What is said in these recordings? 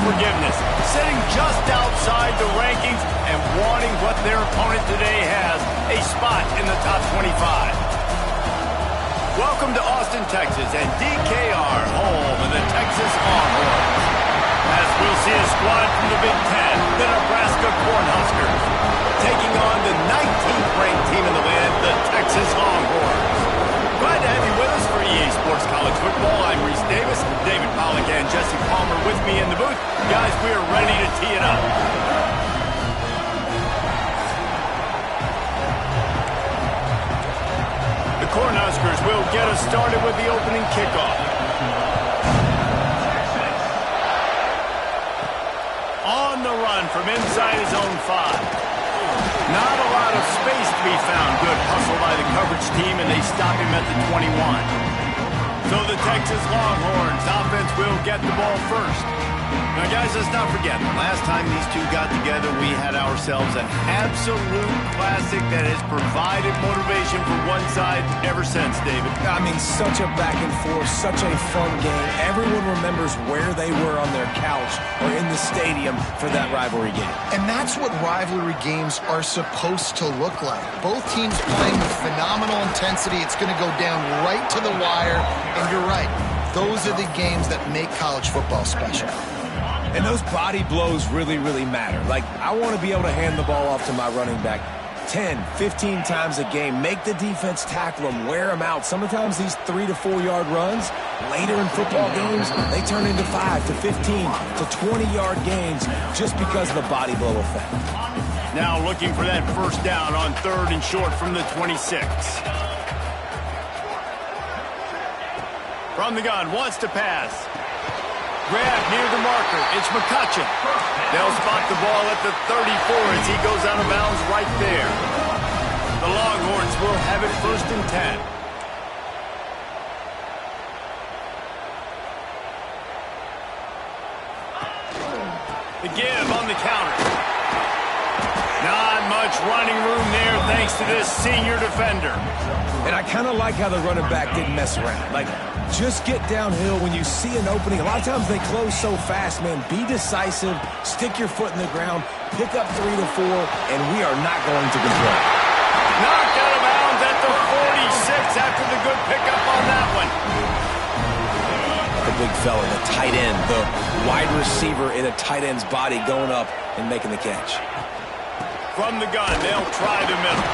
forgiveness, sitting just outside the rankings and wanting what their opponent today has, a spot in the top 25. Welcome to Austin, Texas, and DKR, home of the Texas Longhorns. As we'll see a squad from the Big Ten, the Nebraska Cornhuskers, taking on the 19th ranked team in the land, the Texas Longhorns. Glad to have you with us for EA Sports College Football. I'm Reese Davis, David Pollack, and Jesse Palmer with me in the booth. Guys, we are ready to tee it up. The Cornhuskers will get us started with the opening kickoff. On the run from inside his own 5. Not a lot of space to be found. Good hustle by the coverage team, and they stop him at the 21. So the Texas Longhorns offense will get the ball first. Now, guys, let's not forget, the last time these two got together, we had ourselves an absolute classic that has provided motivation for one side ever since, David. I mean, such a back and forth, such a fun game. Everyone remembers where they were on their couch or in the stadium for that rivalry game. And that's what rivalry games are supposed to look like. Both teams playing with phenomenal intensity. It's going to go down right to the wire. And you're right, those are the games that make college football special. And those body blows really, really matter. Like, I want to be able to hand the ball off to my running back 10, 15 times a game. Make the defense tackle them, wear them out. Sometimes these 3 to 4 yard runs, later in football games, they turn into 5 to 15 to 20-yard gains just because of the body blow effect. Now looking for that first down on 3rd and short from the 26. From the gun, wants to pass. Grab near the marker. It's McCutcheon. They'll spot the ball at the 34 as he goes out of bounds right there. The Longhorns will have it 1st and 10. The give on the counter. Not much running room there thanks to this senior defender. And I kind of like how the running back didn't mess around. Like, just get downhill when you see an opening. A lot of times they close so fast, man. Be decisive, stick your foot in the ground, pick up 3 to 4, and we are not going to complain. Knocked out of bounds at the 46 after the good pickup on that one. The big fella, the tight end, the wide receiver in a tight end's body going up and making the catch. From the gun, they'll try the middle.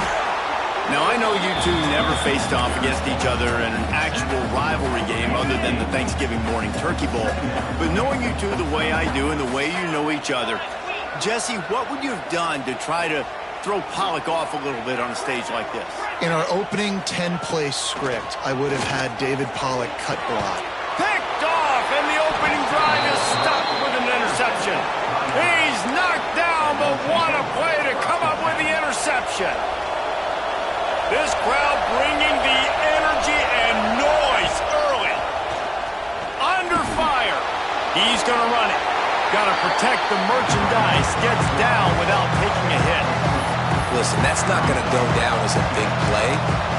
Now, I know you two never faced off against each other in an actual rivalry game other than the Thanksgiving morning Turkey Bowl. But knowing you two the way I do and the way you know each other, Jesse, what would you have done to try to throw Pollack off a little bit on a stage like this? In our opening 10-play script, I would have had David Pollack cut block. Picked off, and the opening drive is stopped with an interception. He's knocked down, but what a play to come up with the interception. This crowd bringing the energy and noise early. Under fire. He's going to run it. Got to protect the merchandise. Gets down without taking a hit. Listen, that's not going to go down as a big play,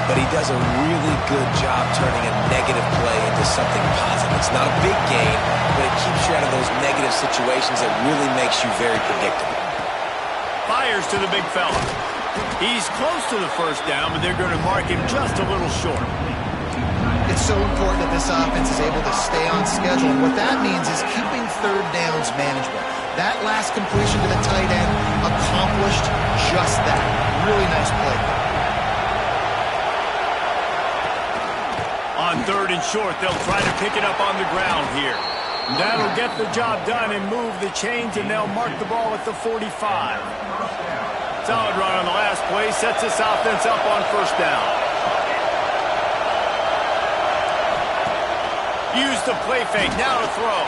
but he does a really good job turning a negative play into something positive. It's not a big gain, but it keeps you out of those negative situations that really makes you very predictable. Fires to the big fella. He's close to the first down, but they're going to mark him just a little short. It's so important that this offense is able to stay on schedule. And what that means is keeping 3rd downs manageable. That last completion to the tight end accomplished just that. Really nice play. On 3rd and short, they'll try to pick it up on the ground here. That'll get the job done and move the chains, and they'll mark the ball at the 45. Solid run on the last play, sets this offense up on 1st down. Use the play fake, now to throw.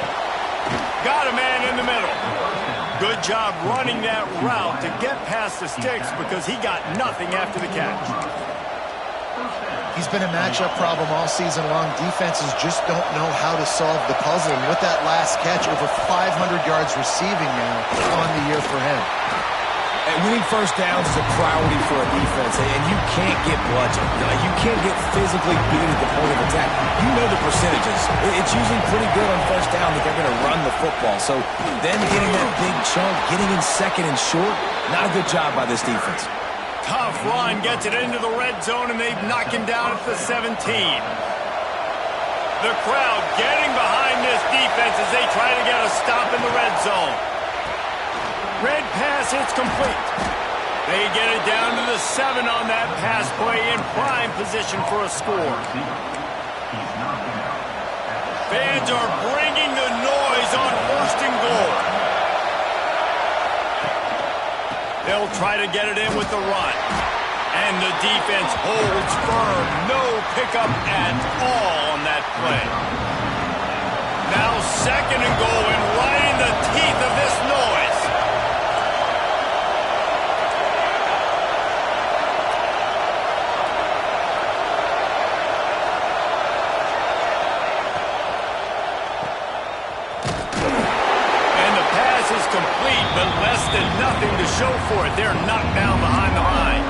Got a man in the middle. Good job running that route to get past the sticks because he got nothing after the catch. He's been a matchup problem all season long. Defenses just don't know how to solve the puzzle. And with that last catch, over 500 yards receiving now on the year for him. And winning first downs is a priority for a defense, and you can't get bludgeoned. You can't get physically beat at the point of attack. You know the percentages. It's usually pretty good on first down that they're going to run the football. So then getting that big chunk, getting in second and short, not a good job by this defense. Tough run, gets it into the red zone, and they've knocked him down at the 17. The crowd getting behind this defense as they try to get a stop in the red zone. Red pass, it's complete. They get it down to the 7 on that pass play in prime position for a score. Fans are bringing the noise on 1st and goal. They'll try to get it in with the run. And the defense holds firm. No pickup at all on that play. Now 2nd and goal and right in the teeth of this noise. Complete, but less than nothing to show for it. They're knocked down behind the line.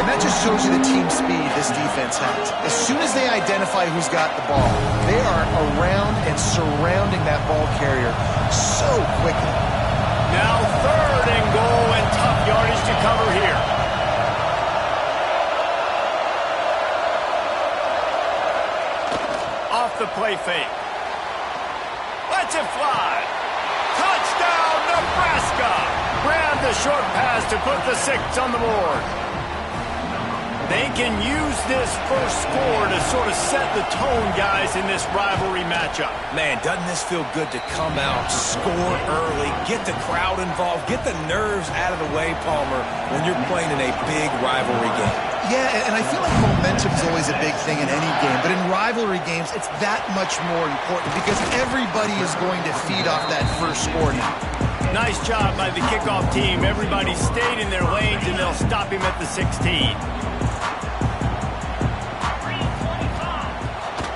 And that just shows you the team speed this defense has. As soon as they identify who's got the ball, they are around and surrounding that ball carrier so quickly. Now 3rd and goal and tough yardage to cover here. Off the play fake. Lets it fly. Touchdown, Nebraska! Grab the short pass to put the 6 on the board. They can use this first score to sort of set the tone, guys, in this rivalry matchup. Man, doesn't this feel good to come out, score early, get the crowd involved, get the nerves out of the way, Palmer, when you're playing in a big rivalry game. Yeah, and I feel like momentum is always a big thing in any game, but in rivalry games, it's that much more important because everybody is going to feed off that first score now. Nice job by the kickoff team. Everybody stayed in their lanes, and they'll stop him at the 16.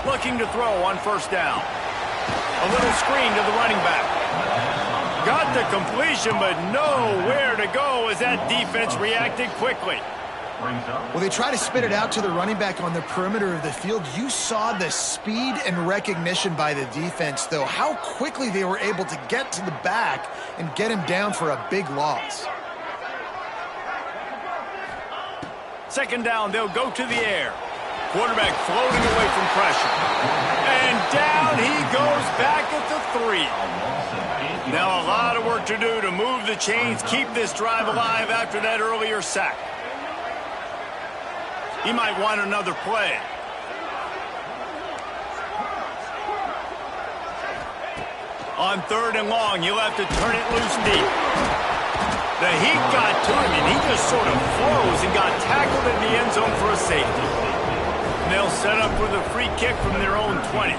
Looking to throw on 1st down. A little screen to the running back. Got the completion, but nowhere to go as that defense reacted quickly. Well, they try to spit it out to the running back on the perimeter of the field. You saw the speed and recognition by the defense, though, how quickly they were able to get to the back and get him down for a big loss. 2nd down, they'll go to the air. Quarterback floating away from pressure. And down he goes back at the 3. Now a lot of work to do to move the chains, keep this drive alive after that earlier sack. He might want another play. On 3rd and long, he'll have to turn it loose deep. The heat got to him, and he just sort of froze and got tackled in the end zone for a safety. And they'll set up with a free kick from their own 20.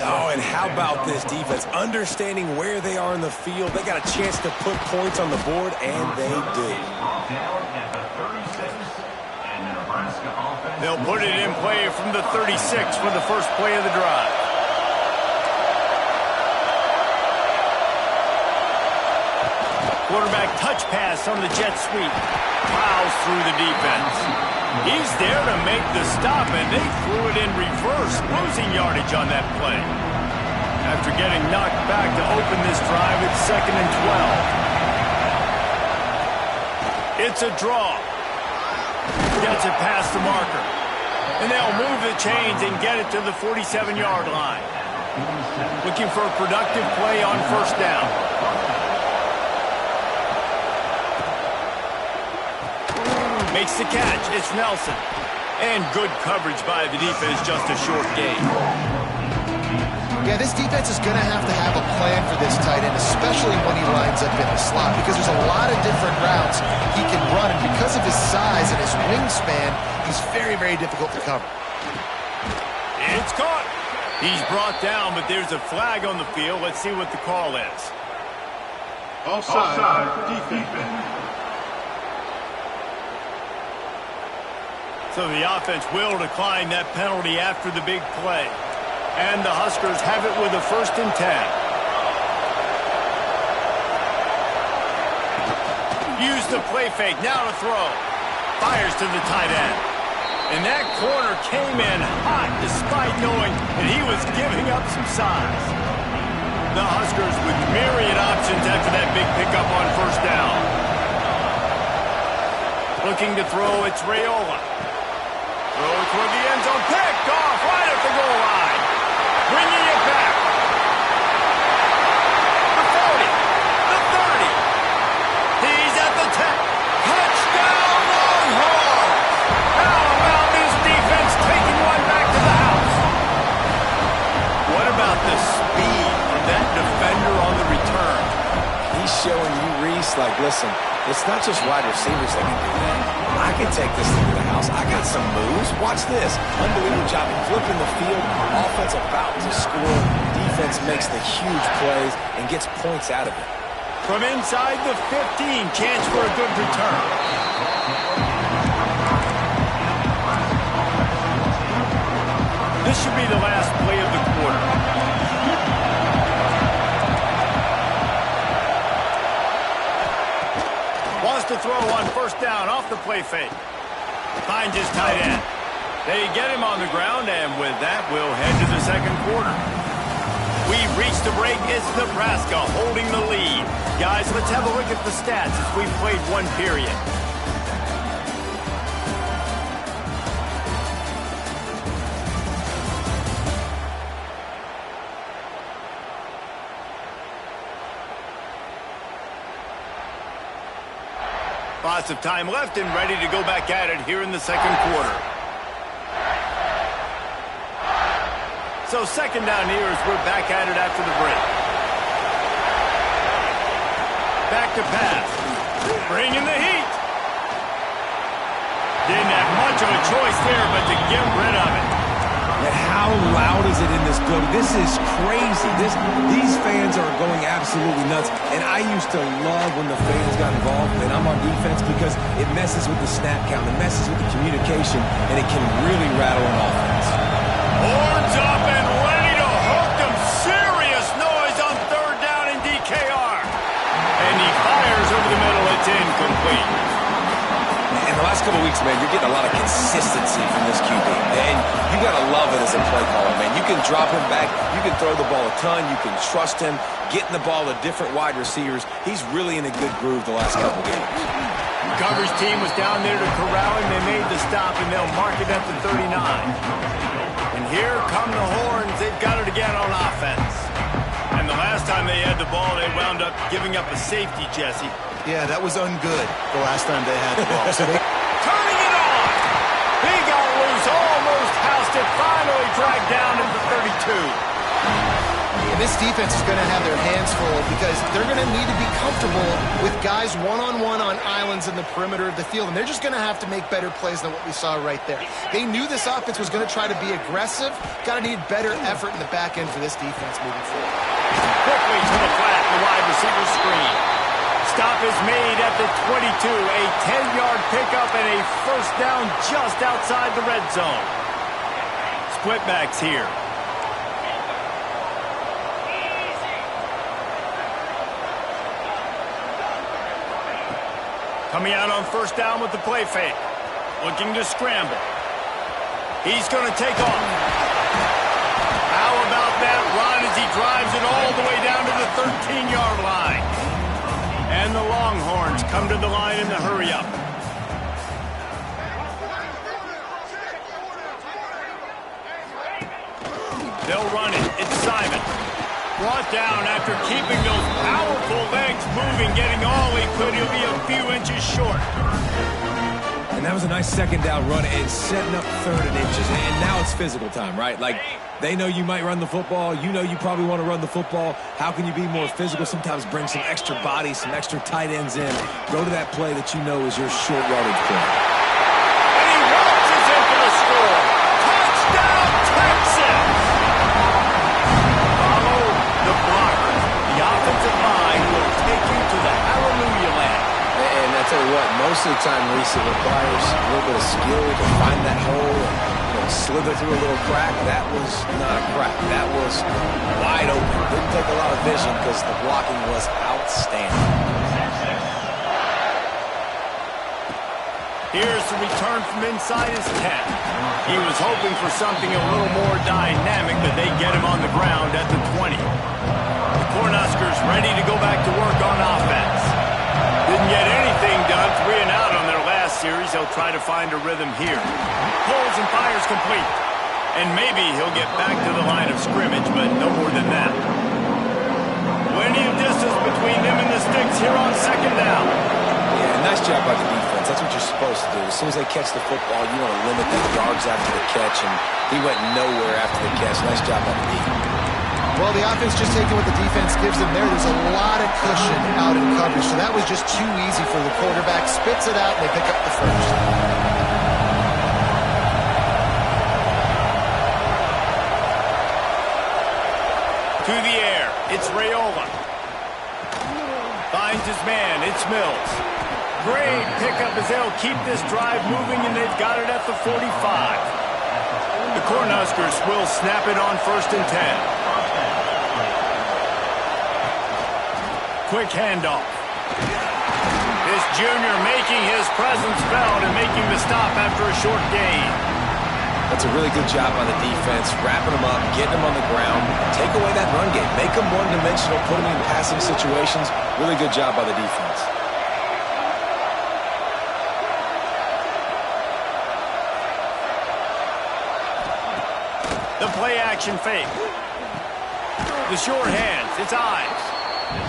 Oh, and how about this defense? Understanding where they are in the field. They got a chance to put points on the board, and they do. They'll put it in play from the 36 for the first play of the drive. Quarterback touch pass on the jet sweep. Plows through the defense. He's there to make the stop, and they threw it in reverse, losing yardage on that play. After getting knocked back to open this drive, it's 2nd and 12. It's a draw. Gets it past the marker. And they'll move the chains and get it to the 47-yard line. Looking for a productive play on 1st down. Makes the catch. It's Nelson. And good coverage by the defense, just a short gain. Yeah, this defense is going to have a plan for this tight end, especially when he lines up in the slot, because there's a lot of different routes he can run, and because of his size and his wingspan, he's very, very difficult to cover. It's caught. He's brought down, but there's a flag on the field. Let's see what the call is. Offside defense. So the offense will decline that penalty after the big play. And the Huskers have it with a 1st and 10. Use the play fake, now to throw. Fires to the tight end. And that corner came in hot despite knowing that he was giving up some size. The Huskers with myriad options after that big pickup on first down. Looking to throw, it's Raiola. Throw toward the end zone, picked off right at the goal line. Bringing it back. The 40, the 30. He's at the 10. Touchdown, Longhorns! How about this defense taking one back to the house? What about the speed of that defender on the return? He's showing you, Reese, like, listen, it's not just wide receivers that can do that. I can take this thing to the house. I got some moves. Watch this. Unbelievable job flipping the field. Offense about to score. Defense makes the huge plays and gets points out of it. From inside the 15, chance for a good return. This should be the last play of the quarter. Wants to throw on first down off the play fake. Finds his tight end. They get him on the ground, and with that, we'll head to the second quarter. We've reached the break. It's Nebraska holding the lead. Guys, let's have a look at the stats as we've played one period. Lots of time left and ready to go back at it here in the second quarter. So second down here as we're back at it after the break. Back to pass. Bringing the heat. Didn't have much of a choice there but to get rid of it. And how loud is it in this building? This is crazy. These fans are going absolutely nuts. And I used to love when the fans got involved, and I'm on defense because it messes with the snap count, it messes with the communication, and it can really rattle an offense. Horns up and ready to hook them. Serious noise on third down in DKR. And he fires over the middle. It's incomplete. In the last couple of weeks, man, you're getting a lot of consistency from this QB. And you got to love it as a play caller, man. You can drop him back. You can throw the ball a ton. You can trust him. Getting the ball to different wide receivers. He's really in a good groove the last couple of games. Coverage team was down there to corral him. They made the stop, and they'll mark it at the 39. And here come the Horns. They've got it again on offense. And the last time they had the ball, they wound up giving up a safety, Jesse. Yeah, that was ungood the last time they had the ball. So turning it on. He got loose, almost housed it, finally dragged down at the 32. Yeah, this defense is going to have their hands full because they're going to need to be comfortable with guys one-on-one on islands in the perimeter of the field, and they're just going to have to make better plays than what we saw right there. They knew this offense was going to try to be aggressive. Got to need better effort in the back end for this defense moving forward. Quickly to the flat, the wide receiver screen. Stop is made at the 22. A 10-yard pickup and a first down just outside the red zone. Split backs here. Coming out on first down with the play fake. Looking to scramble. He's going to take off. How about that run as he drives it all the way down to the 13-yard line? And the Longhorns come to the line in the hurry-up. They'll run it. It's Simon. Brought down after keeping those powerful legs moving, getting all he could. He'll be a few inches short. And that was a nice second down run and setting up third and inches. And now it's physical time, right? Like, they know you might run the football. You know you probably want to run the football. How can you be more physical? Sometimes bring some extra bodies, some extra tight ends in. Go to that play that you know is your short yardage play. And he launches in for the score. Touchdown, Texas! Follow the blockers. The offensive line will take you to the hallelujah land. And I tell you what, most of the time, Reese, it requires a little bit of skill to find that hole and slither through a little crack. That was not a crack. That was wide open. Didn't take a lot of vision because the blocking was outstanding. Here's the return from inside his 10. He was hoping for something a little more dynamic, but they get him on the ground at the 20. The Cornhuskers ready to go back to work on offense. Didn't get anything done, 3 and out on their last series. They'll try to find a rhythm here. Pulls and fires complete. And maybe he'll get back to the line of scrimmage, but no more than that. Plenty of distance between them and the sticks here on second down. Yeah, nice job by the defense. That's what you're supposed to do. As soon as they catch the football, you want to limit the yards after the catch, and he went nowhere after the catch. Nice job by the defense. Well, the offense just taking what the defense gives them there. There's a lot of cushion out in coverage, so that was just too easy for the quarterback. Spits it out, and they pick up the first. To the air, it's Raiola. Finds his man, it's Mills. Great pickup as they'll keep this drive moving, and they've got it at the 45. The Cornhuskers will snap it on 1st and 10. Quick handoff. This junior making his presence felt and making the stop after a short gain. That's a really good job on the defense, wrapping them up, getting them on the ground, take away that run game, make them one-dimensional, put them in passing situations. Really good job by the defense. The play-action fake. The short hands, it's eyes.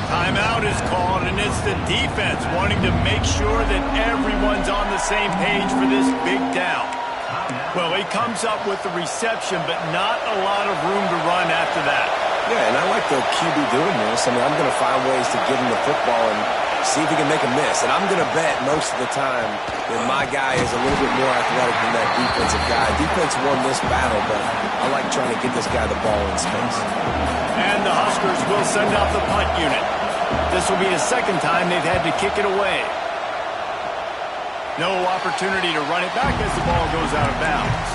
Timeout is called, and it's the defense wanting to make sure that everyone's on the same page for this big down. Well, he comes up with the reception, but not a lot of room to run after that. Yeah, and I like the QB doing this. I mean, I'm going to find ways to give him the football and see if he can make a miss. And I'm going to bet most of the time that my guy is a little bit more athletic than that defensive guy. Defense won this battle, but I like trying to get this guy the ball in space. And the Huskers will send out the punt unit. This will be the second time they've had to kick it away. No opportunity to run it back as the ball goes out of bounds.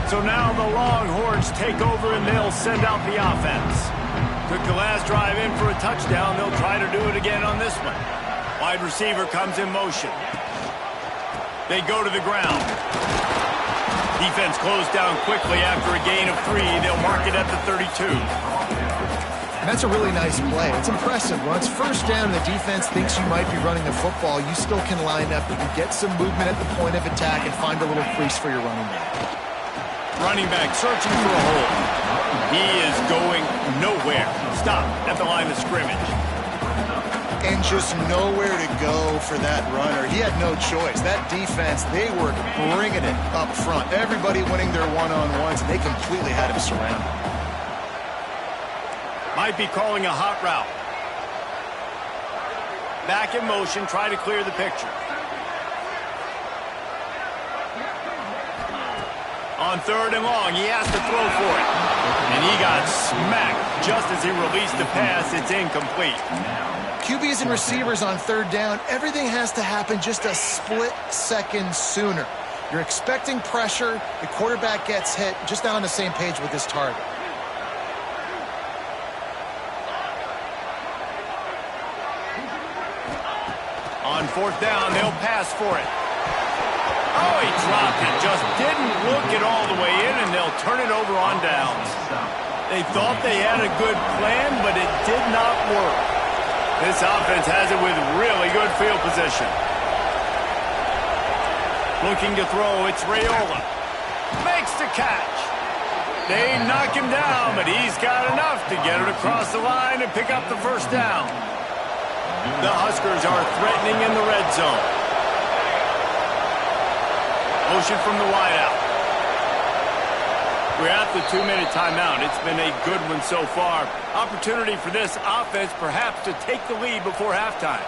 So now the Longhorns take over and they'll send out the offense. Took the last drive in for a touchdown. They'll try to do it again on this one. Wide receiver comes in motion. They go to the ground. Defense closed down quickly after a gain of 3. They'll mark it at the 32. And that's a really nice play. It's impressive. Once first down and the defense thinks you might be running the football, you still can line up. You can get some movement at the point of attack and find a little crease for your running back. Running back searching for a hole. He is going nowhere. Stop at the line of scrimmage. And just nowhere to go for that runner. He had no choice. That defense, they were bringing it up front. Everybody winning their one-on-ones, and they completely had him surrounded. Might be calling a hot route. Back in motion, try to clear the picture. On 3rd and long, he has to throw for it. And he got smacked just as he released the pass. It's incomplete. QBs and receivers on 3rd down, everything has to happen just a split second sooner. You're expecting pressure, the quarterback gets hit, just not on the same page with his target. On 4th down, they'll pass for it. Oh, he dropped it. Just didn't look it all the way in, and they'll turn it over on downs. They thought they had a good plan, but it did not work. This offense has it with really good field position. Looking to throw, it's Raiola. Makes the catch. They knock him down, but he's got enough to get it across the line and pick up the first down. The Huskers are threatening in the red zone. Motion from the wideout. We're at the 2-minute timeout. It's been a good one so far. Opportunity for this offense perhaps to take the lead before halftime.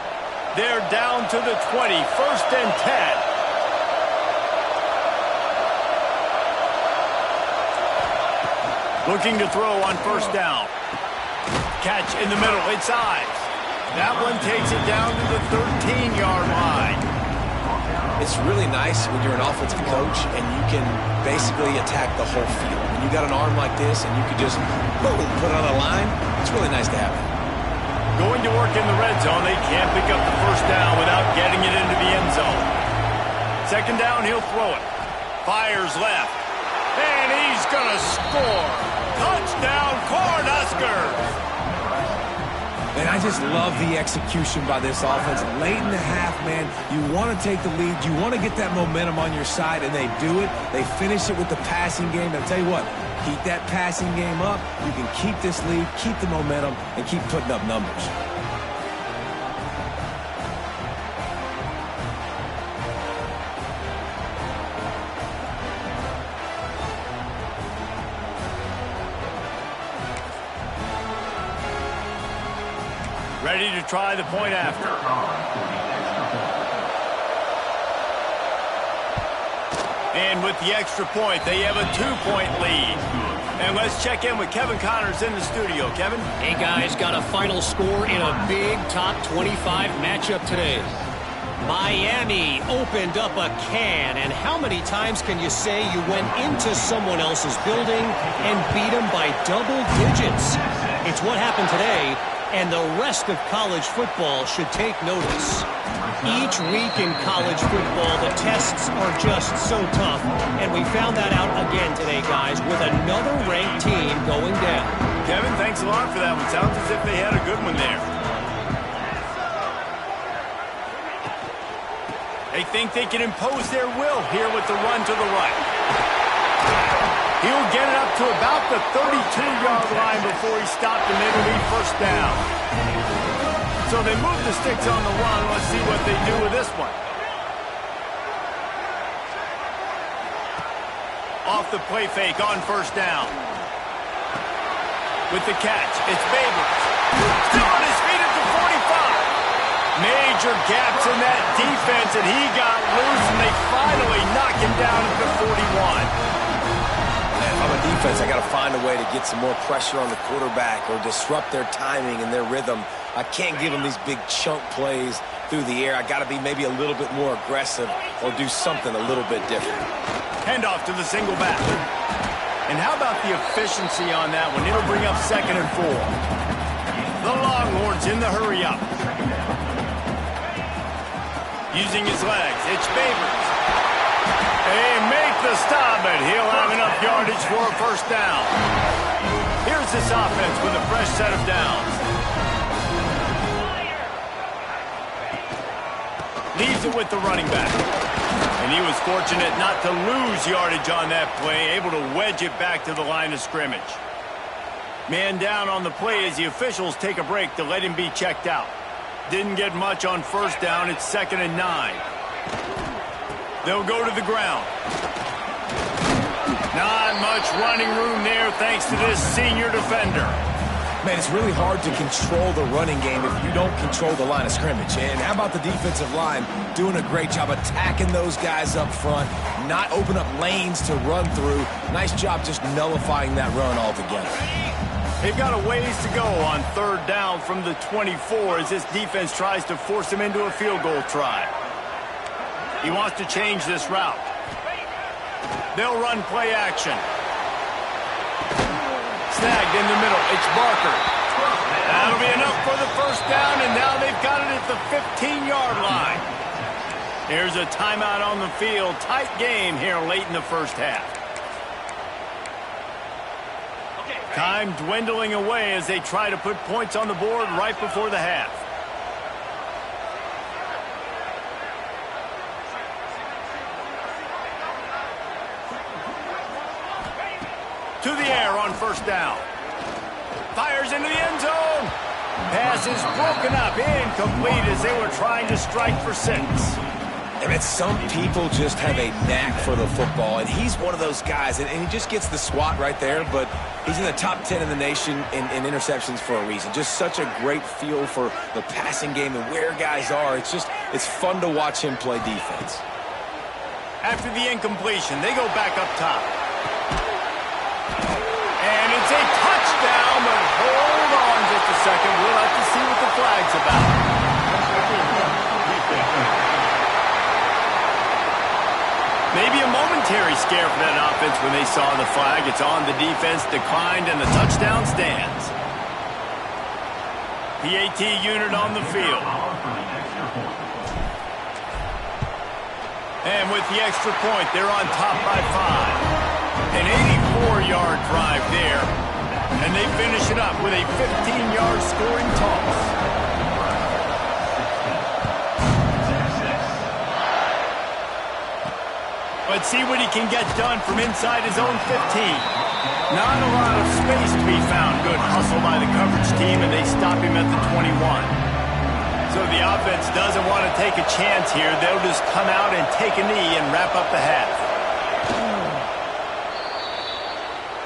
They're down to the 20, 1st and 10. Looking to throw on 1st down. Catch in the middle, it's eyes. That one takes it down to the 13-yard line. It's really nice when you're an offensive coach and you can basically attack the whole field. When you got an arm like this and you can just boom, put it on a line, it's really nice to have it. Going to work in the red zone. They can't pick up the first down without getting it into the end zone. Second down, he'll throw it. Fires left. And he's going to score. Touchdown, Cornhuskers! And I just love the execution by this offense. Late in the half, man, you want to take the lead. You want to get that momentum on your side, and they do it. They finish it with the passing game. And I'll tell you what, keep that passing game up. You can keep this lead, keep the momentum, and keep putting up numbers. Ready to try the point after. And with the extra point, they have a 2-point lead. And let's check in with Kevin Connors in the studio. Kevin? Hey, guys, got a final score in a big top 25 matchup today. Miami opened up a can, and how many times can you say you went into someone else's building and beat them by double digits? It's what happened today, and the rest of college football should take notice. Each week in college football, the tests are just so tough, and we found that out again today, guys, with another ranked team going down. Kevin, thanks a lot for that one. Sounds as if they had a good one there. They think they can impose their will here with the run to the right. He'll get it up to about the 32-yard line before he stopped and made a lead first down. So they move the sticks on the run. Let's see what they do with this one. Off the play fake on first down. With the catch, it's Babers. Still on his feet at the 45. Major gaps in that defense, and he got loose, and they finally knock him down at the 41. On the defense, I got to find a way to get some more pressure on the quarterback or disrupt their timing and their rhythm. I can't give them these big chunk plays through the air. I got to be maybe a little bit more aggressive or do something a little bit different. Handoff to the single back. And how about the efficiency on that one? It'll bring up 2nd and 4. The Longhorns in the hurry up. Using his legs, it's Babers. They make the stop, and he'll have enough yardage for a first down. Here's this offense with a fresh set of downs. Leaves it with the running back. And he was fortunate not to lose yardage on that play, able to wedge it back to the line of scrimmage. Man down on the play as the officials take a break to let him be checked out. Didn't get much on first down. It's 2nd and 9. They'll go to the ground. Not much running room there thanks to this senior defender. Man, it's really hard to control the running game if you don't control the line of scrimmage. And how about the defensive line doing a great job attacking those guys up front, not open up lanes to run through. Nice job just nullifying that run altogether. They've got a ways to go on 3rd down from the 24 as this defense tries to force him into a field goal try. He wants to change this route. They'll run play action. Snagged in the middle. It's Barker. That'll be enough for the first down, and now they've got it at the 15-yard line. Here's a timeout on the field. Tight game here late in the first half. Time dwindling away as they try to put points on the board right before the half. To the air on first down. Fires into the end zone. Pass is broken up. Incomplete as they were trying to strike for 6. I mean, some people just have a knack for the football, and he's one of those guys, and he just gets the swat right there, but he's in the top 10 in the nation in interceptions for a reason. Just such a great feel for the passing game and where guys are. It's fun to watch him play defense. After the incompletion, they go back up top. And it's a touchdown, but hold on just a second. We'll have to see what the flag's about. Maybe a momentary scare for that offense when they saw the flag. It's on the defense, declined, and the touchdown stands. PAT unit on the field. And with the extra point, they're on top by 5. An 84-yard drive there. And they finish it up with a 15-yard scoring toss. Let's see what he can get done from inside his own 15. Not a lot of space to be found. Good hustle by the coverage team, and they stop him at the 21. So the offense doesn't want to take a chance here. They'll just come out and take a knee and wrap up the half.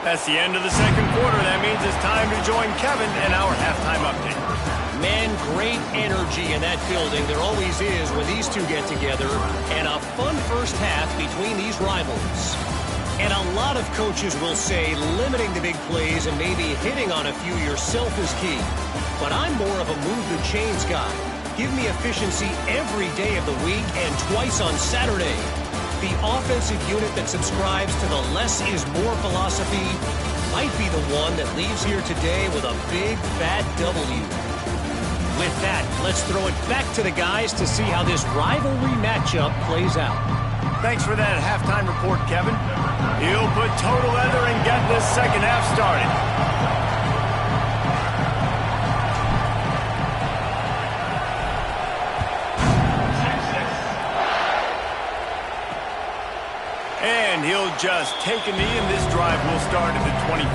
That's the end of the second quarter. That means it's time to join Kevin in our halftime update. Man, great energy in that building. There always is when these two get together. And a fun first half between these rivals. And a lot of coaches will say limiting the big plays and maybe hitting on a few yourself is key. But I'm more of a move the chains guy. Give me efficiency every day of the week and twice on Saturday. The offensive unit that subscribes to the less is more philosophy might be the one that leaves here today with a big, fat W. With that, let's throw it back to the guys to see how this rivalry matchup plays out. Thanks for that halftime report, Kevin. He'll put total leather and get this second half started. And he'll just take a knee, and this drive will start at the 25.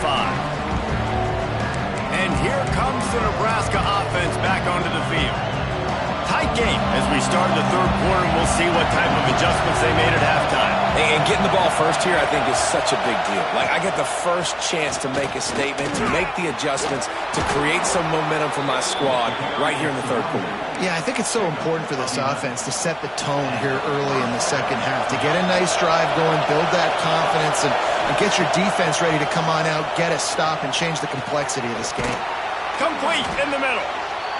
And here comes the Nebraska offense back onto the field. Tight game as we start the third quarter, and we'll see what type of adjustments they made at halftime. And getting the ball first here, I think, is such a big deal. Like, I get the first chance to make a statement, to make the adjustments, to create some momentum for my squad right here in the third quarter. Yeah, I think it's so important for this offense to set the tone here early in the second half, to get a nice drive going, build that confidence, and get your defense ready to come on out, get a stop, and change the complexity of this game. Complete in the middle.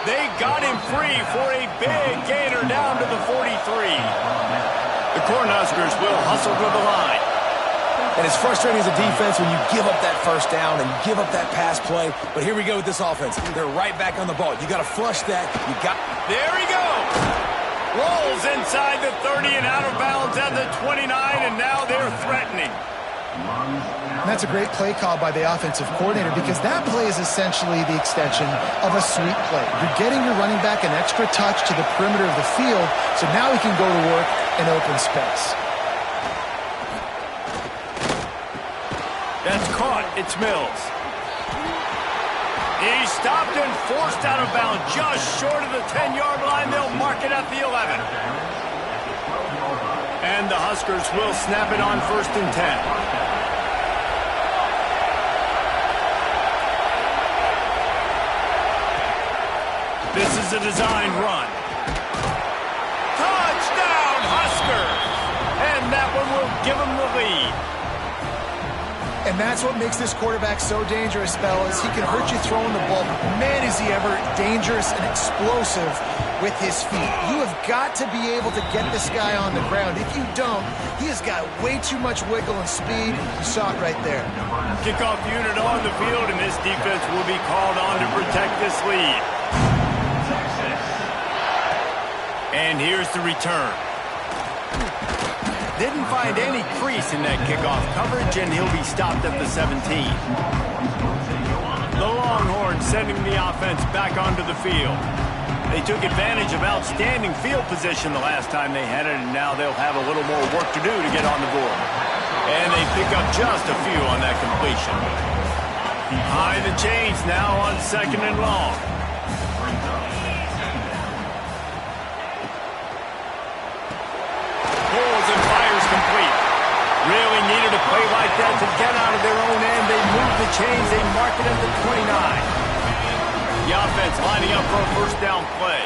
They got him free for a big gainer down to the 43. The Cornhuskers will hustle to the line. And it's frustrating as a defense when you give up that first down and you give up that pass play. But here we go with this offense. They're right back on the ball. You got to flush that. There he goes. Rolls inside the 30 and out of bounds at the 29, and now they're threatening. And that's a great play call by the offensive coordinator, because that play is essentially the extension of a sweep play. You're getting your running back an extra touch to the perimeter of the field, so now he can go to work in open space. That's caught. It's Mills. He's stopped and forced out of bounds just short of the 10-yard line. They'll mark it at the 11. And the Huskers will snap it on 1st and 10. This is a design run. Touchdown, Huskers! And that one will give them the lead. And that's what makes this quarterback so dangerous, fellas. He can hurt you throwing the ball, but man, is he ever dangerous and explosive with his feet. You have got to be able to get this guy on the ground. If you don't, he has got way too much wiggle and speed. You saw it right there. Kickoff unit on the field, and this defense will be called on to protect this lead. And here's the return. Didn't find any crease in that kickoff coverage, and he'll be stopped at the 17. The Longhorns sending the offense back onto the field. They took advantage of outstanding field position the last time they had it, and now they'll have a little more work to do to get on the board. And they pick up just a few on that completion. High the chains now on 2nd and long. Pulls and fires complete. Really needed a play like that to get out of their own end. They move the chains. They mark it at the 29. The offense lining up for a first down play.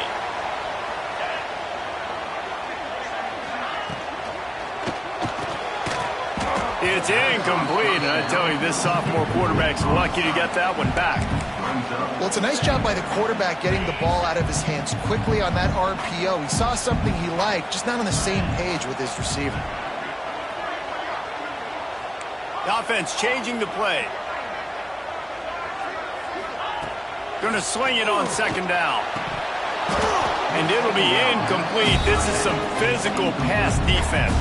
It's incomplete, and I tell you, this sophomore quarterback's lucky to get that one back. Well, it's a nice job by the quarterback getting the ball out of his hands quickly on that RPO. He saw something he liked, just not on the same page with his receiver. The offense changing the play. Going to sling it on second down. And it'll be incomplete. This is some physical pass defense.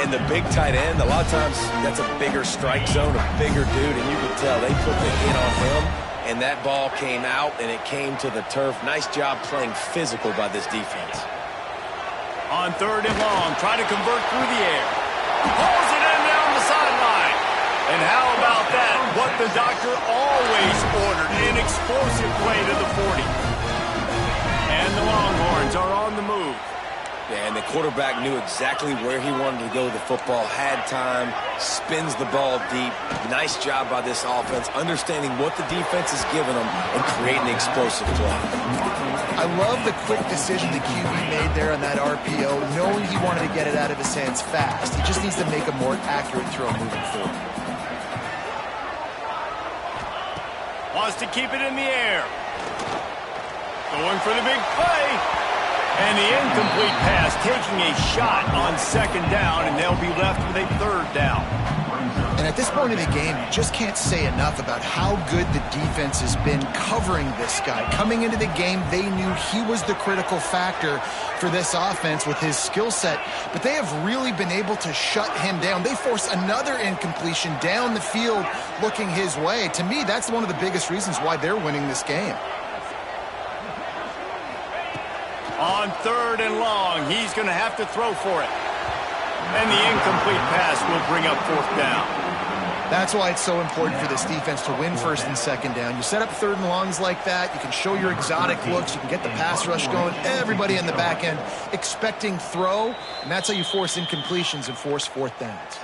And the big tight end, a lot of times that's a bigger strike zone, a bigger dude, and you can tell they put the hit on him, and that ball came out, and it came to the turf. Nice job playing physical by this defense. On third and long, try to convert through the air. Pulls it in down the sideline. And how about that? What the doctor always ordered, an explosive play to the 40. And the Longhorns are on the move. Yeah, and the quarterback knew exactly where he wanted to go with the football, had time, spins the ball deep. Nice job by this offense, understanding what the defense is giving them and creating the explosive play. I love the quick decision the QB made there on that RPO, knowing he wanted to get it out of his hands fast. He just needs to make a more accurate throw moving forward. Wants to keep it in the air. Going for the big play. And the incomplete pass, taking a shot on second down, and they'll be left with a third down. And at this point in the game, you just can't say enough about how good the defense has been covering this guy. Coming into the game, they knew he was the critical factor for this offense with his skill set, but they have really been able to shut him down. They force another incompletion down the field looking his way. To me, that's one of the biggest reasons why they're winning this game. On third and long, he's going to have to throw for it. And the incomplete pass will bring up fourth down. That's why it's so important for this defense to win first and second down. You set up third and longs like that, you can show your exotic looks, you can get the pass rush going, everybody in the back end expecting throw, and that's how you force incompletions and force fourth downs.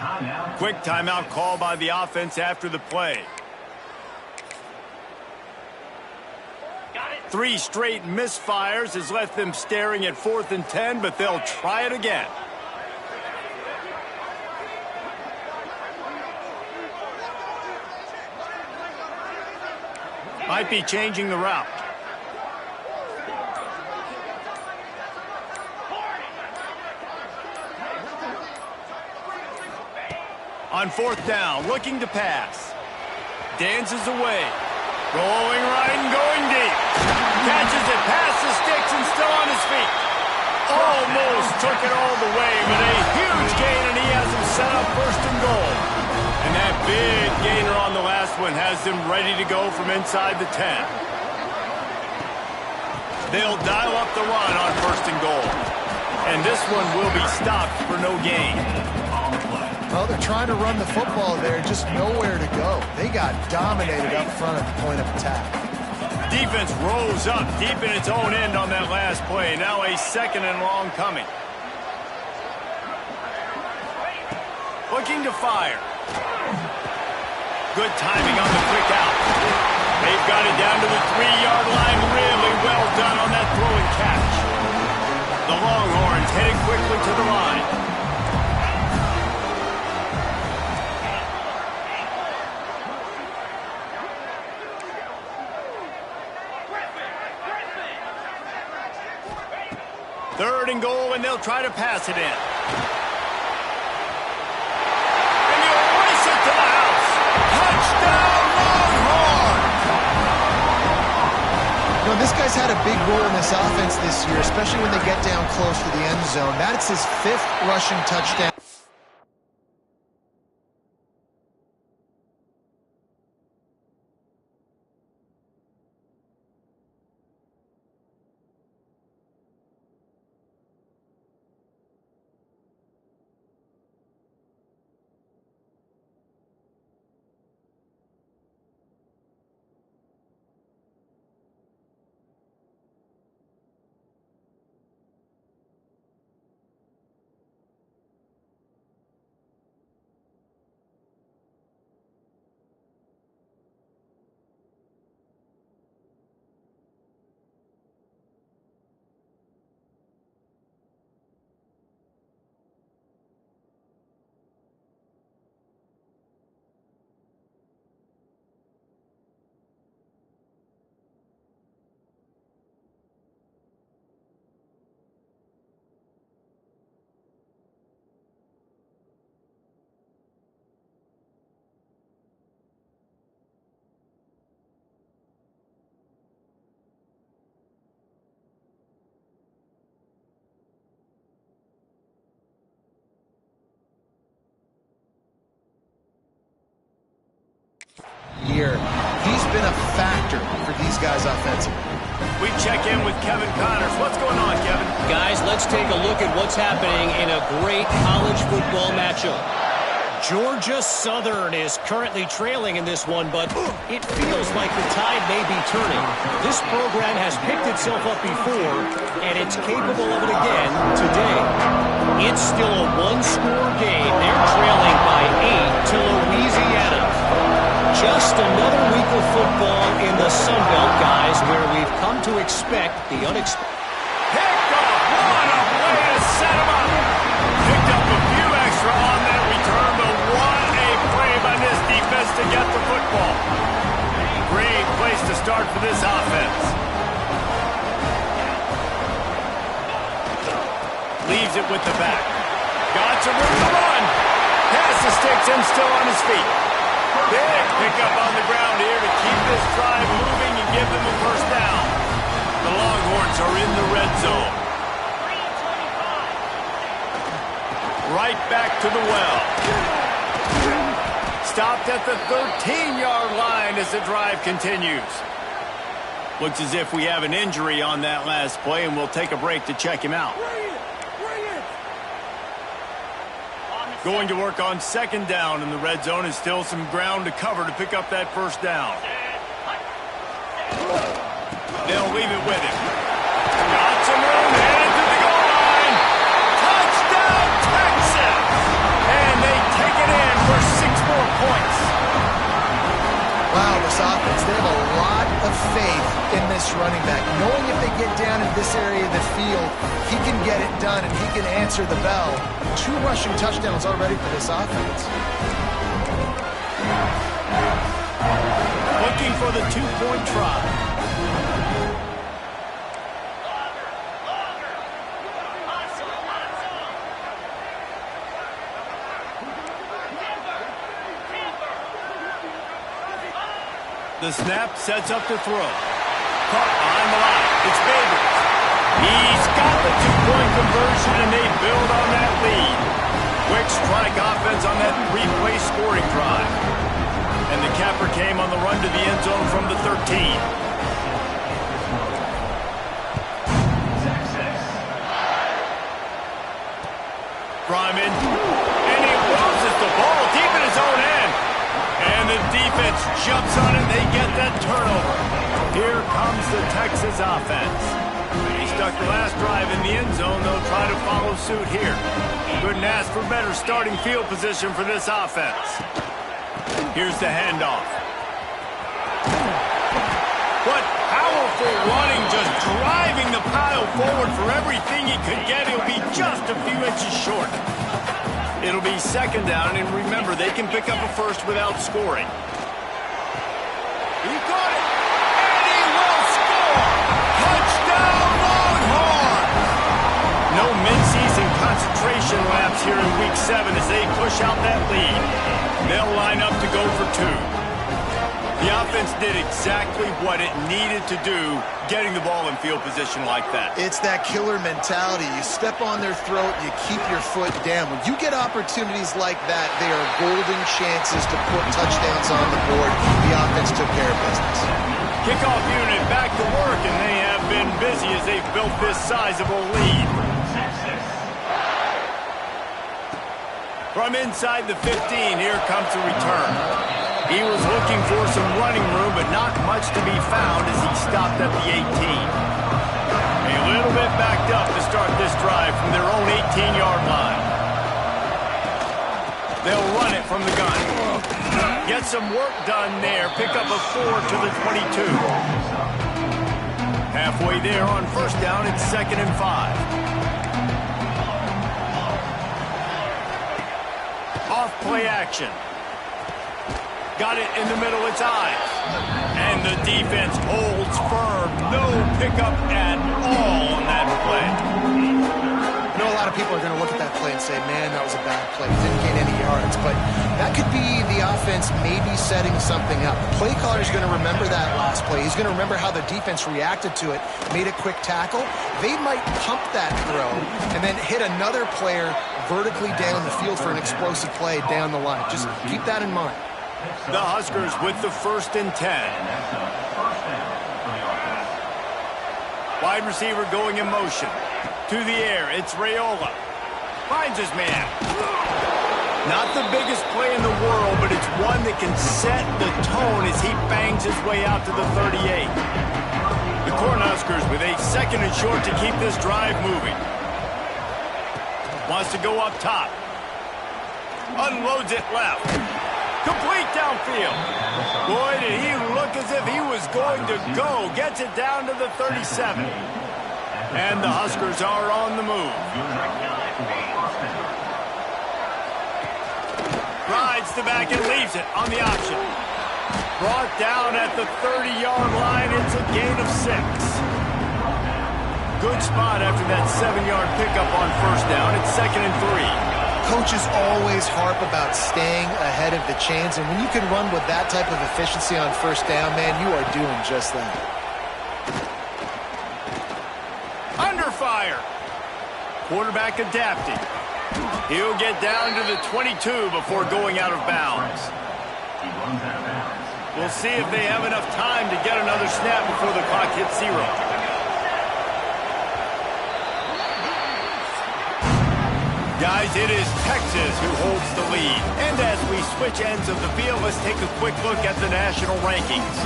Quick timeout call by the offense after the play. 3 straight misfires has left them staring at 4th and 10, but they'll try it again. Might be changing the route. On 4th down, looking to pass. Dances away. Going right and going deep. Catches it past the sticks and still on his feet. Almost took it all the way, but a huge gain, and he has him set up first and goal. And that big gainer on the last one has them ready to go from inside the 10. They'll dial up the run on first and goal. And this one will be stopped for no gain. Well, they're trying to run the football there, just nowhere to go. They got dominated up front at the point of attack. Defense rose up deep in its own end on that last play. Now a second and long coming. Looking to fire. Good timing on the quick out. They've got it down to the 3-yard line. Really well done on that throw and catch. The Longhorns heading quickly to the line. Third and goal, and they'll try to pass it in. And you race it to the house. Touchdown, Longhorns! You know, this guy's had a big role in this offense this year, especially when they get down close to the end zone. That's his 5th rushing touchdown. year. He's been a factor for these guys offensively. We check in with Kevin Connors. What's going on, Kevin? Guys, let's take a look at what's happening in a great college football matchup. Georgia Southern is currently trailing in this one, but it feels like the tide may be turning. This program has picked itself up before, and it's capable of it again today. It's still a one-score game. They're trailing by 8 to Louisiana. Just another week of football in the Sun Belt, guys, where we've come to expect the unexpected. Picked off. What a way to set him up. Picked up a few extra on that return, but what a play by this defense to get the football. Great place to start for this offense. Leaves it with the back. Got some room to run. Pass the sticks and still on his feet. Big pickup on the ground here to keep this drive moving and give them the first down. The Longhorns are in the red zone. Right back to the well. Stopped at the 13-yard line as the drive continues. Looks as if we have an injury on that last play, and we'll take a break to check him out. Going to work on second down in the red zone, and still some ground to cover to pick up that first down. They'll leave it with him. Got some room, headed to the goal line. Touchdown, Texas! And they take it in for 6 more points. Wow, this offense, they have a lot of faith in this running back. Knowing if they get down in this area of the field, he can get it done and he can answer the bell. 2 rushing touchdowns already for this offense. Looking for the 2-point try. The snap sets up to throw. Caught behind the line. It's Babers. He's got the 2-point conversion, and they build on that lead. Quick strike offense on that 3-play scoring drive. And the capper came on the run to the end zone from the 13. Fryman. And he loses the ball deep in his own end. And the defense jumps on it. They get that turnover. Here comes the Texas offense. He stuck the last drive in the end zone. They'll try to follow suit here. Couldn't ask for better starting field position for this offense. Here's the handoff. What powerful running, just driving the pile forward for everything he could get. He'll be just a few inches short. It'll be second down, and remember, they can pick up a first without scoring. He got it, and he will score! Touchdown, Longhorns! No midseason concentration laps here in Week 7 as they push out that lead. They'll line up to go for 2. The offense did exactly what it needed to do, getting the ball in field position like that. It's that killer mentality. You step on their throat, you keep your foot down. When you get opportunities like that, they are golden chances to put touchdowns on the board. The offense took care of business. Kickoff unit back to work, and they have been busy as they've built this sizable lead. From inside the 15, here comes the return. He was looking for some running room, but not much to be found as he stopped at the 18. A little bit backed up to start this drive from their own 18-yard line. They'll run it from the gun. Get some work done there. Pick up a 4 to the 22. Halfway there on first down, it's 2nd and 5. Off play action. Got it in the middle, it's eyes. And the defense holds firm. No pickup at all on that play. I know a lot of people are going to look at that play and say, man, that was a bad play. Didn't gain any yards. But that could be the offense maybe setting something up. The play caller is going to remember that last play. He's going to remember how the defense reacted to it, made a quick tackle. They might pump that throw and then hit another player vertically down the field for an explosive play down the line. Just keep that in mind. The Huskers with the 1st and 10. Wide receiver going in motion. To the air, it's Raiola. Finds his man. Not the biggest play in the world, but it's one that can set the tone as he bangs his way out to the 38. The Cornhuskers with a 2nd and short to keep this drive moving. Wants to go up top. Unloads it left. Complete downfield. Boy, did he look as if he was going to go. Gets it down to the 37. And the Huskers are on the move. Rides the back and leaves it on the option. Brought down at the 30-yard line. It's a gain of 6. Good spot after that 7-yard pickup on 1st down. It's 2nd and 3. Coaches always harp about staying ahead of the chains, and when you can run with that type of efficiency on 1st down, man, you are doing just that. Under fire. Quarterback adapting. He'll get down to the 22 before going out of bounds. We'll see if they have enough time to get another snap before the clock hits 0. Guys, it is Texas who holds the lead. And as we switch ends of the field, let's take a quick look at the national rankings.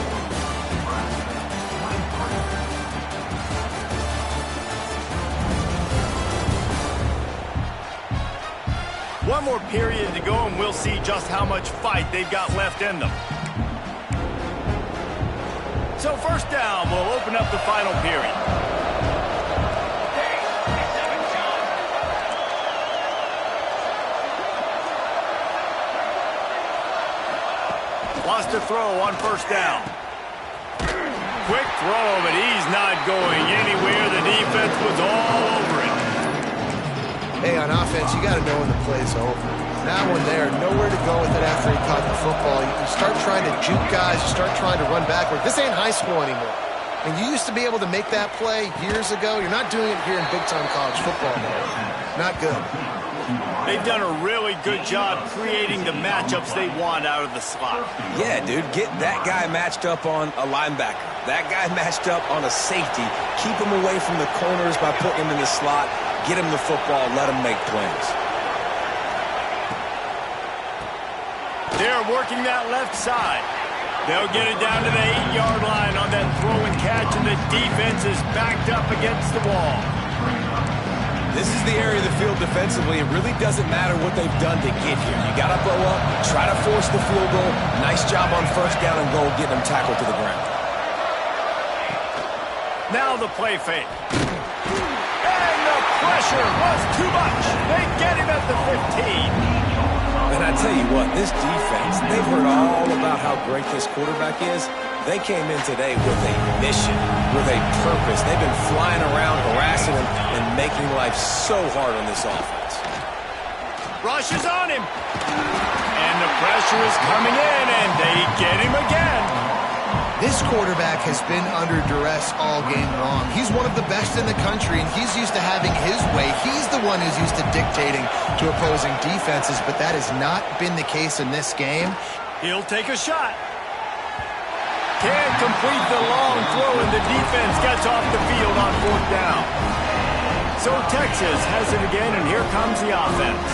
One more period to go, and we'll see just how much fight they've got left in them. So 1st down, we'll open up the final period. Wants to throw on 1st down. Quick throw, but he's not going anywhere. The defense was all over it. Hey, on offense, you got to know when the play's over. That one there, nowhere to go with it after he caught the football. You start trying to juke guys. You start trying to run backward. This ain't high school anymore. And you used to be able to make that play years ago. You're not doing it here in big-time college football, though. Not good. They've done a really good job creating the matchups they want out of the slot. Yeah, dude, get that guy matched up on a linebacker. That guy matched up on a safety. Keep him away from the corners by putting him in the slot. Get him the football. Let him make plays. They're working that left side. They'll get it down to the 8-yard line on that throw and catch, and the defense is backed up against the wall. This is the area of the field defensively. It really doesn't matter what they've done to get here. You got to blow up, try to force the field goal. Nice job on 1st down and goal, getting them tackled to the ground. Now the play fake. And the pressure was too much. They get him at the 15. And I tell you what, this defense, they've heard all about how great this quarterback is. They came in today with a mission, with a purpose. They've been flying around, harassing him, and making life so hard on this offense. Rush is on him. And the pressure is coming in, and they get him again. This quarterback has been under duress all game long. He's one of the best in the country, and he's used to having his way. He's the one who's used to dictating to opposing defenses, but that has not been the case in this game. He'll take a shot. Can't complete the long throw, and the defense gets off the field on 4th down. So Texas has it again, and here comes the offense.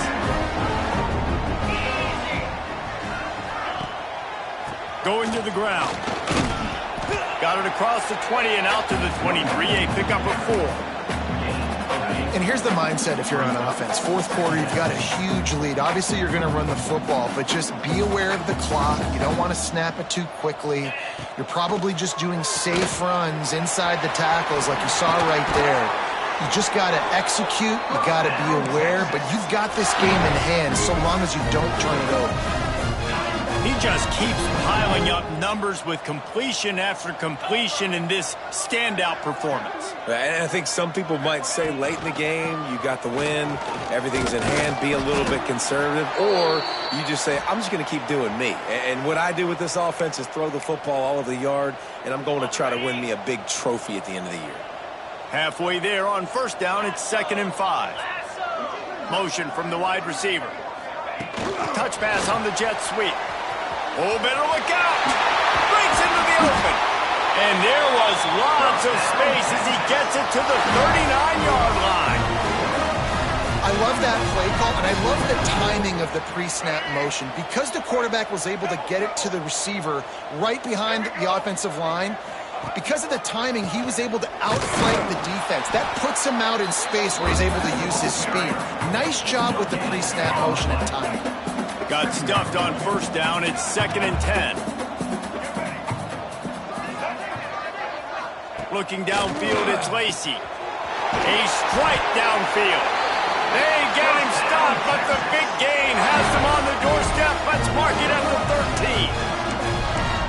Going to the ground. Got it across the 20 and out to the 23, a pickup of 4. And here's the mindset if you're on offense. 4th quarter, you've got a huge lead. Obviously, you're going to run the football, but just be aware of the clock. You don't want to snap it too quickly. You're probably just doing safe runs inside the tackles like you saw right there. You just got to execute. You got to be aware, but you've got this game in hand so long as you don't turn it over. He just keeps piling up numbers with completion after completion in this standout performance. And I think some people might say late in the game, you got the win, everything's in hand, be a little bit conservative, or you just say, I'm just going to keep doing me. And what I do with this offense is throw the football all over the yard, and I'm going to try to win me a big trophy at the end of the year. Halfway there on 1st down, it's 2nd and 5. Motion from the wide receiver. Touch pass on the jet sweep. Oh, better look out. Breaks into the open. And there was lots of space as he gets it to the 39-yard line. I love that play call, and I love the timing of the pre-snap motion. Because the quarterback was able to get it to the receiver right behind the offensive line, because of the timing, he was able to outflank the defense. That puts him out in space where he's able to use his speed. Nice job with the pre-snap motion and timing. Got stuffed on first down. It's 2nd and 10. Looking downfield, it's Lacy. A strike downfield. They get him stopped, but the big gain has him on the doorstep. Let's mark it at the 13.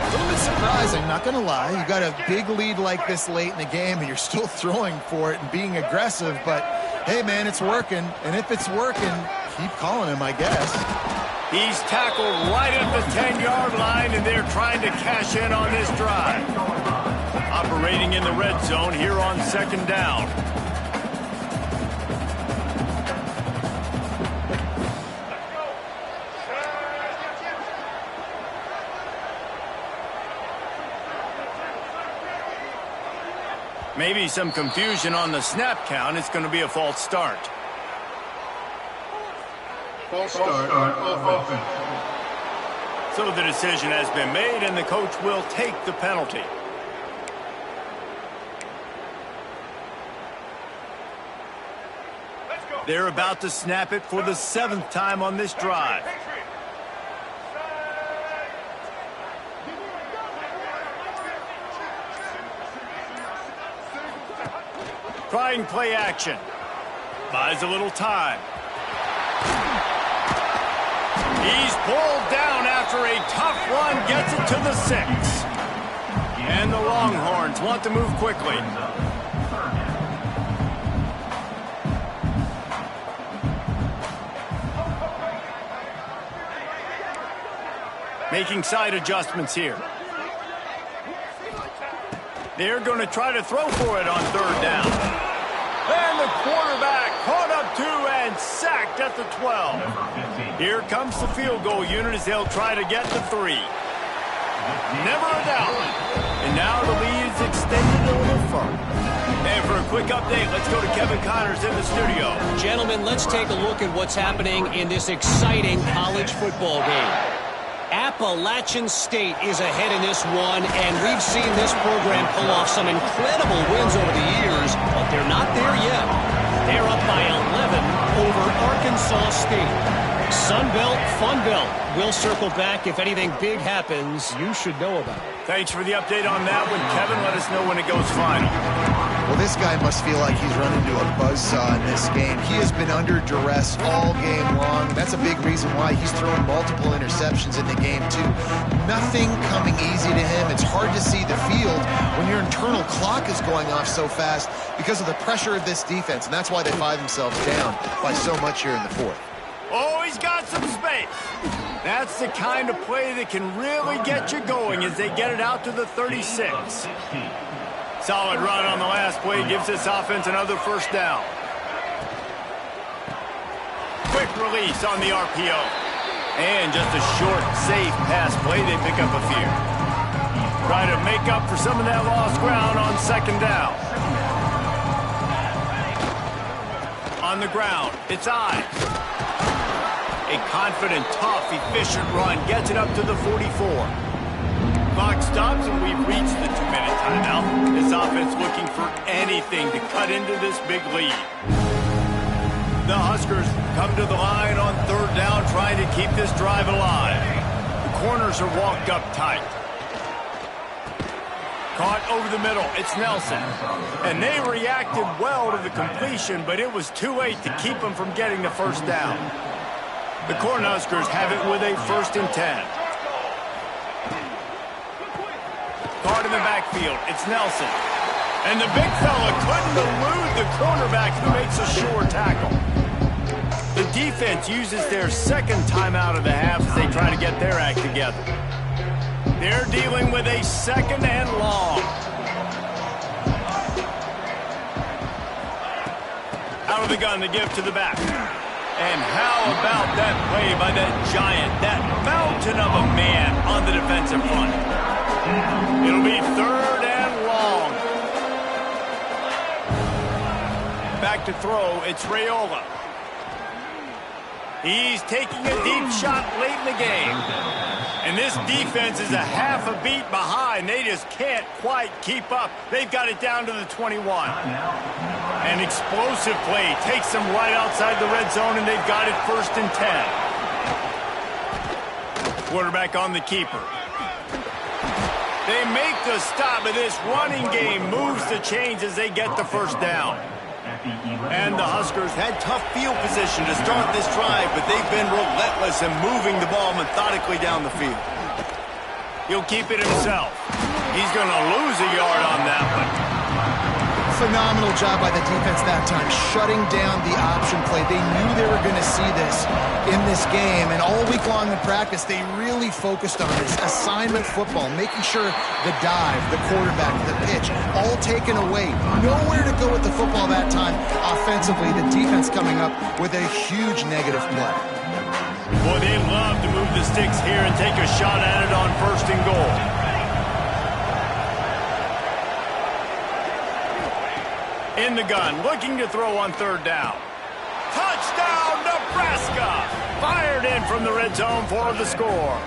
A little bit surprising, not going to lie. You got a big lead like this late in the game, and you're still throwing for it and being aggressive. But, hey, man, it's working. And if it's working, keep calling him, I guess. He's tackled right at the 10-yard line, and they're trying to cash in on this drive. Operating in the red zone here on 2nd down. Maybe some confusion on the snap count. It's going to be a false start. False start on offense. So the decision has been made, and the coach will take the penalty. They're about to snap it for the 7th time on this drive. Trying play action. Buys a little time. He's pulled down after a tough run, gets it to the 6. And the Longhorns want to move quickly. Making side adjustments here. They're going to try to throw for it on 3rd down. And the quarterback caught up 2 and sacked at the 12. Here comes the field goal unit as they'll try to get the 3. Never a doubt. And now the lead is extended a little further. And for a quick update, let's go to Kevin Connors in the studio. Gentlemen, let's take a look at what's happening in this exciting college football game. Appalachian State is ahead in this one, and we've seen this program pull off some incredible wins over the years, but they're not there yet. They're up by 11 over Arkansas State. Sun Belt, Fun Belt. We'll circle back if anything big happens you should know about it. Thanks for the update on that one, Kevin. Let us know when it goes final. Well, this guy must feel like he's run into a buzzsaw in this game. He has been under duress all game long. That's a big reason why he's throwing multiple interceptions in the game, too. Nothing coming easy to him. It's hard to see the field when your internal clock is going off so fast because of the pressure of this defense, and that's why they find themselves down by so much here in the 4th. Oh, he's got some space. That's the kind of play that can really get you going as they get it out to the 36. Solid run on the last play gives this offense another 1st down. Quick release on the RPO. And just a short, safe pass play. They pick up a few. Try to make up for some of that lost ground on 2nd down. On the ground, it's Ives. A confident, tough, efficient run gets it up to the 44. Clock stops, and we've reached the 2-minute timeout. This offense looking for anything to cut into this big lead. The Huskers come to the line on 3rd down, trying to keep this drive alive. The corners are walked up tight. Caught over the middle, it's Nelson. And they reacted well to the completion, but it was too late to keep them from getting the 1st down. The Cornhuskers have it with a 1st and 10. Caught in the backfield, it's Nelson. And the big fella couldn't elude the cornerback who makes a sure tackle. The defense uses their 2nd timeout of the half as they try to get their act together. They're dealing with a 2nd and long. Out of the gun, the give to the back. And how about that play by that giant, that mountain of a man on the defensive front? It'll be 3rd and long. Back to throw, it's Raiola. He's taking a deep shot late in the game. And this defense is a half a beat behind. They just can't quite keep up. They've got it down to the 21. An explosive play takes them right outside the red zone, and they've got it 1st and 10. Quarterback on the keeper. They make the stop, but this running game moves the chains as they get the 1st down. And the Huskers had tough field position to start this drive, but they've been relentless in moving the ball methodically down the field. He'll keep it himself. He's going to lose a yard on that one. Phenomenal job by the defense that time, shutting down the option play. They knew they were going to see this in this game, and all week long in practice, they really focused on this assignment football, making sure the dive, the quarterback, the pitch, all taken away. Nowhere to go with the football that time. Offensively, the defense coming up with a huge negative play. Boy, they love to move the sticks here and take a shot at it on 1st and goal. In the gun, looking to throw on 3rd down. Touchdown, Nebraska! Fired in from the red zone for the score.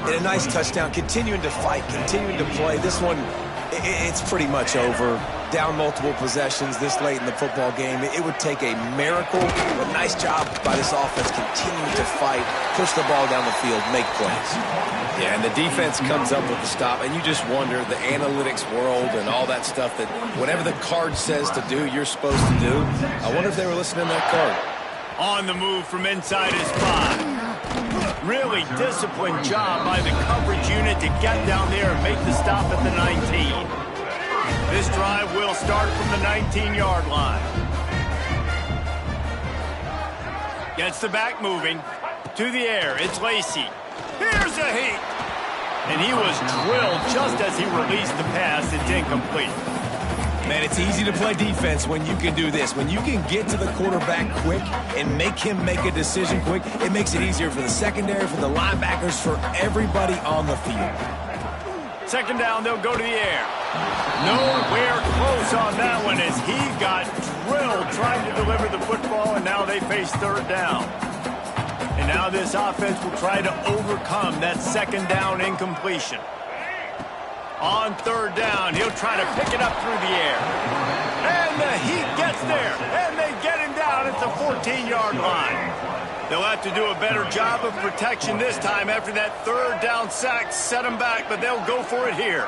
And a nice touchdown, continuing to fight, continuing to play. This one, it's pretty much over. Down multiple possessions this late in the football game. It would take a miracle, but nice job by this offense continuing to fight, push the ball down the field, make plays. Yeah, and the defense comes up with the stop, and you just wonder, the analytics world and all that stuff, that whatever the card says to do, you're supposed to do. I wonder if they were listening to that card. On the move from inside his 5. Really disciplined job by the coverage unit to get down there and make the stop at the 19. This drive will start from the 19-yard line. Gets the back moving. To the air, it's Lacy. Here's a heat. And he was drilled just as he released the pass. It's incomplete. Man, it's easy to play defense when you can do this. When you can get to the quarterback quick and make him make a decision quick, it makes it easier for the secondary, for the linebackers, for everybody on the field. 2nd down, they'll go to the air. Nowhere close on that one as he got drilled trying to deliver the football, and now they face 3rd down. And now this offense will try to overcome that 2nd down incompletion. On 3rd down, he'll try to pick it up through the air. And the Heat gets there, and they get him down at the 14-yard line. They'll have to do a better job of protection this time after that 3rd down sack set them back, but they'll go for it here.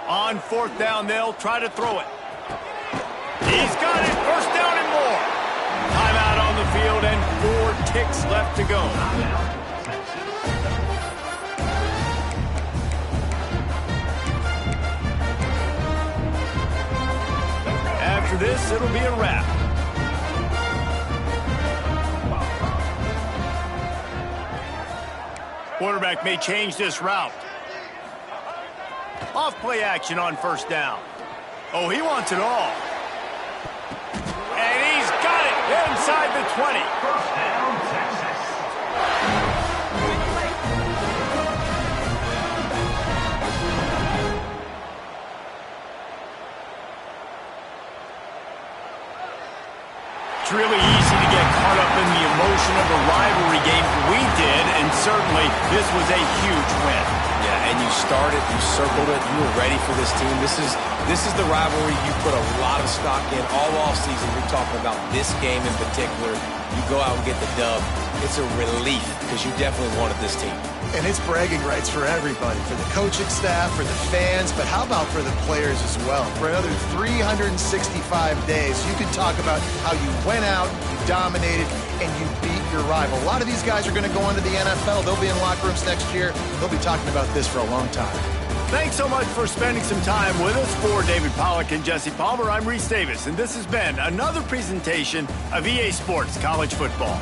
On 4th down, they'll try to throw it. He's got it. 1st down and more. Timeout on the field and 4 ticks left to go. After this, it'll be a wrap. Quarterback may change this route. Off play action on 1st down. Oh, he wants it all. And he's got it inside the 20. It's really easy to get caught up in the emotion of a rivalry game. We did, and certainly this was a huge win. Yeah, and you started, you circled it, you were ready for this team. This is the rivalry you put a lot of putting stock in all offseason. You're talking about this game in particular. You go out and get the dub. It's a relief because you definitely wanted this team. And it's bragging rights for everybody, for the coaching staff, for the fans, but how about for the players as well? For another 365 days, you can talk about how you went out, you dominated, and you beat your rival. A lot of these guys are going to go on to the NFL. They'll be in locker rooms next year. They'll be talking about this for a long time. Thanks so much for spending some time with us. For David Pollack and Jesse Palmer, I'm Reese Davis, and this has been another presentation of EA Sports College Football.